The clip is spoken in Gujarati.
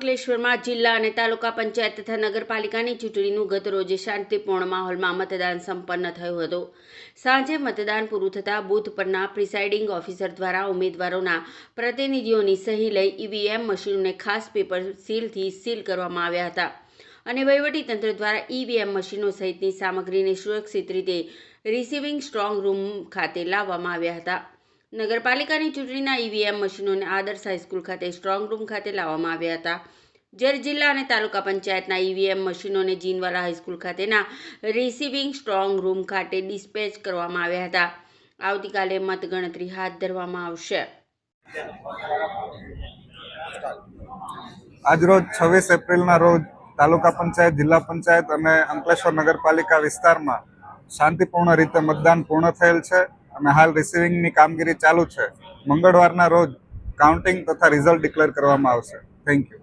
અંકલેશ્વરમાં જિલ્લા અને તાલુકા પંચાયત તથા નગરપાલિકાની ચૂંટણીનું ગત રોજે શાંતિપૂર્ણ માહોલમાં મતદાન સંપન્ન થયું હતું। સાંજે મતદાન પૂરું થતાં બૂથ પરના પ્રિસાઇડિંગ ઓફિસર દ્વારા ઉમેદવારોના પ્રતિનિધિઓની સહી લઈ ઈવીએમ મશીનોને ખાસ પેપર સીલથી સીલ કરવામાં આવ્યા હતા અને વહીવટીતંત્ર દ્વારા ઈવીએમ મશીનો સહિતની સામગ્રીને સુરક્ષિત રીતે રિસીવિંગ સ્ટ્રોંગ રૂમ ખાતે લાવવામાં આવ્યા હતા। નગરપાલિકાની ચૂંટણીના ઈવીએમ મશીનોને આદર્શ હાઈસ્કૂલ ખાતે સ્ટ્રોંગ રૂમ ખાતે લાવવામાં આવ્યા હતા, જ્યારે જિલ્લા અને તાલુકા પંચાયતના ઈવીએમ મશીનોને જીનવાલા હાઈસ્કૂલ ખાતેના રિસીવિંગ સ્ટ્રોંગ રૂમ ખાતે ડિસ્પેચ કરવામાં આવ્યા હતા। આવતીકાલે મતગણતરી હાથ ધરવામાં આવશે। આજરોજ 26 એપ્રિલના રોજ તાલુકા પંચાયત, જિલ્લા પંચાયત અને અંકલેશ્વર નગરપાલિકા વિસ્તારમાં શાંતિપૂર્ણ રીતે મતદાન પૂર્ણ થયેલ છે અને હાલ રિસીવિંગની કામગીરી ચાલુ છે। મંગળવારના રોજ કાઉન્ટિંગ તથા રિઝલ્ટ ડિક્લેર કરવામાં આવશે। Thank you.